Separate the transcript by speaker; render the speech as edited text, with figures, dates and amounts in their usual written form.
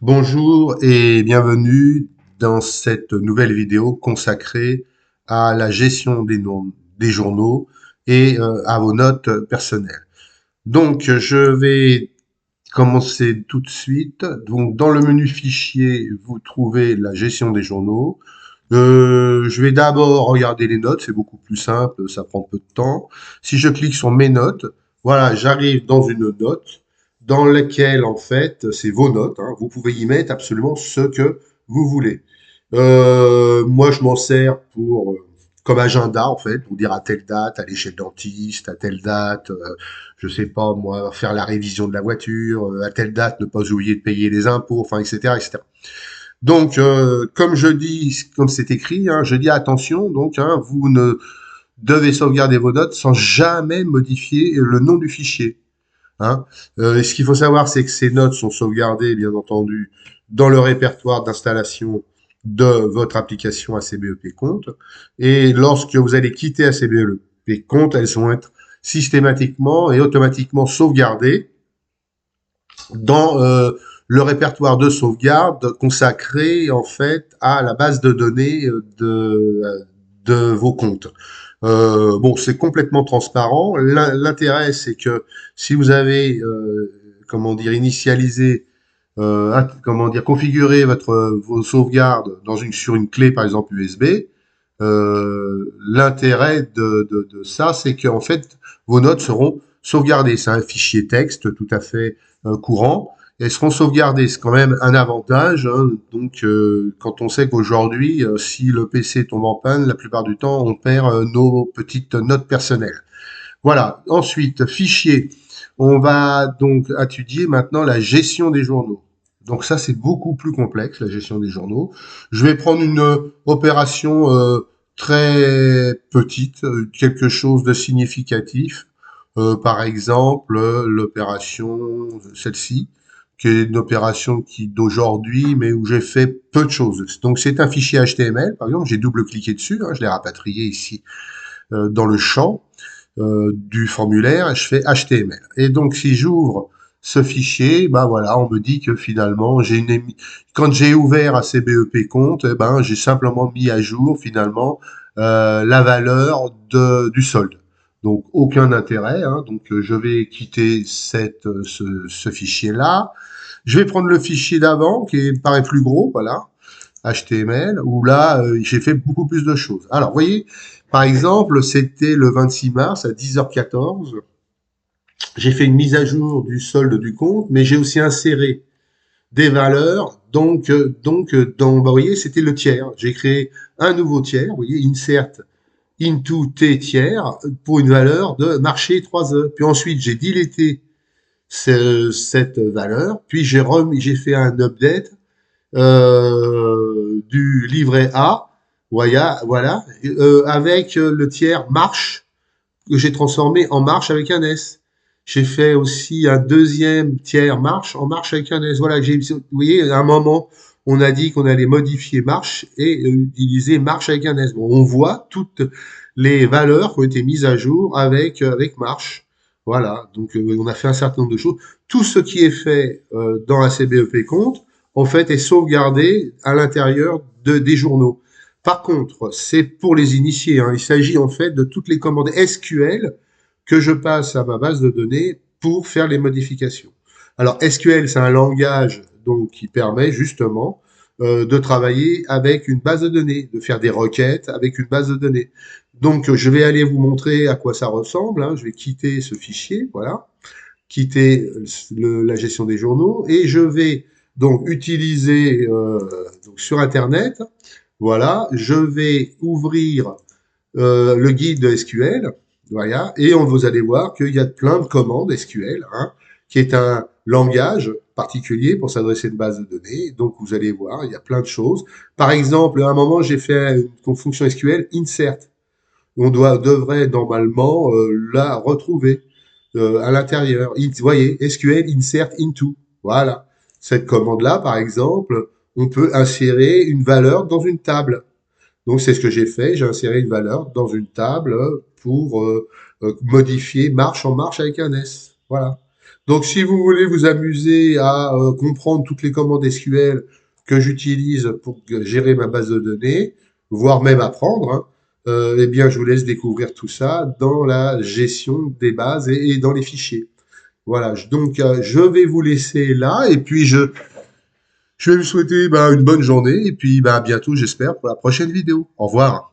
Speaker 1: Bonjour et bienvenue dans cette nouvelle vidéo consacrée à la gestion des journaux et à vos notes personnelles. Donc, je vais commencer tout de suite. Donc, dans le menu fichier, vous trouvez la gestion des journaux. Je vais d'abord regarder les notes, c'est beaucoup plus simple, ça prend peu de temps. Si je clique sur mes notes, voilà, j'arrive dans une note dans laquelle, en fait, c'est vos notes, hein. Vous pouvez y mettre absolument ce que vous voulez. Moi, je m'en sers comme agenda, en fait, pour dire à telle date, aller chez le dentiste, à telle date, je sais pas, moi, faire la révision de la voiture, à telle date, ne pas oublier de payer les impôts, enfin, etc., etc. Donc, comme je dis, comme c'est écrit, hein, je dis attention, donc, hein, vous ne devez sauvegarder vos notes sans jamais modifier le nom du fichier. Hein. Et ce qu'il faut savoir, c'est que ces notes sont sauvegardées, bien entendu, dans le répertoire d'installation de votre application ACBEP Compte. Et lorsque vous allez quitter ACBEP Compte, elles vont être systématiquement et automatiquement sauvegardées dans le répertoire de sauvegarde consacré en fait à la base de données de vos comptes. Bon, c'est complètement transparent. L'intérêt, c'est que si vous avez, comment dire, initialisé, comment dire, configuré vos sauvegardes sur une clé, par exemple USB, l'intérêt de ça, c'est qu'en fait, vos notes seront sauvegardées. C'est un fichier texte tout à fait courant. Elles seront sauvegardées. C'est quand même un avantage. Hein. Donc, quand on sait qu'aujourd'hui, si le PC tombe en panne, la plupart du temps, on perd nos petites notes personnelles. Voilà. Ensuite, fichier. On va donc étudier maintenant la gestion des journaux. Donc ça, c'est beaucoup plus complexe, la gestion des journaux. Je vais prendre une opération très petite, quelque chose de significatif. Par exemple, l'opération, celle-ci, qui est une opération qui d'aujourd'hui, mais où j'ai fait peu de choses. Donc c'est un fichier HTML, par exemple, j'ai double-cliqué dessus, hein, je l'ai rapatrié ici dans le champ du formulaire, et je fais HTML. Et donc si j'ouvre ce fichier, ben voilà, on me dit que finalement, quand j'ai ouvert à CBEP compte, eh ben, j'ai simplement mis à jour finalement la valeur du solde. Donc aucun intérêt. Hein. Donc je vais quitter ce fichier-là. Je vais prendre le fichier d'avant qui me paraît plus gros, voilà, HTML, où là j'ai fait beaucoup plus de choses. Alors vous voyez, par exemple, c'était le 26 mars à 10h14. J'ai fait une mise à jour du solde du compte, mais j'ai aussi inséré des valeurs. Bah, vous voyez, c'était le tiers. J'ai créé un nouveau tiers, vous voyez, insert into T tiers pour une valeur de marché 3 heures. Puis ensuite, j'ai dilété cette valeur, puis j'ai fait un update du livret A, voilà, avec le tiers marche que j'ai transformé en marche avec un S. J'ai fait aussi un deuxième tiers marche en marche avec un S. Voilà, vous voyez, à un moment, on a dit qu'on allait modifier marche et utiliser marche avec un S. Bon, on voit toutes les valeurs qui ont été mises à jour avec marche. Voilà, donc on a fait un certain nombre de choses. Tout ce qui est fait dans la CBEP compte, en fait, est sauvegardé à l'intérieur des journaux. Par contre, c'est pour les initiés. Hein. Il s'agit en fait de toutes les commandes SQL que je passe à ma base de données pour faire les modifications. Alors SQL, c'est un langage donc qui permet justement de travailler avec une base de données, de faire des requêtes avec une base de données. Donc je vais aller vous montrer à quoi ça ressemble. Hein. Je vais quitter ce fichier, voilà, quitter la gestion des journaux et je vais donc utiliser donc sur Internet. Voilà, je vais ouvrir le guide de SQL, voilà, et vous allez voir qu'il y a plein de commandes SQL, hein, qui est un langage particulier pour s'adresser à une base de données. Donc vous allez voir, il y a plein de choses. Par exemple, à un moment, j'ai fait une fonction SQL insert. On devrait normalement la retrouver à l'intérieur. Vous voyez, SQL insert into. Voilà. Cette commande-là, par exemple, on peut insérer une valeur dans une table. Donc c'est ce que j'ai fait, j'ai inséré une valeur dans une table pour modifier marche en marche avec un S. Voilà. Donc, si vous voulez vous amuser à comprendre toutes les commandes SQL que j'utilise pour gérer ma base de données, voire même apprendre, hein, eh bien, je vous laisse découvrir tout ça dans la gestion des bases et dans les fichiers. Voilà, donc je vais vous laisser là et puis je vais vous souhaiter une bonne journée et puis à bientôt, j'espère, pour la prochaine vidéo. Au revoir.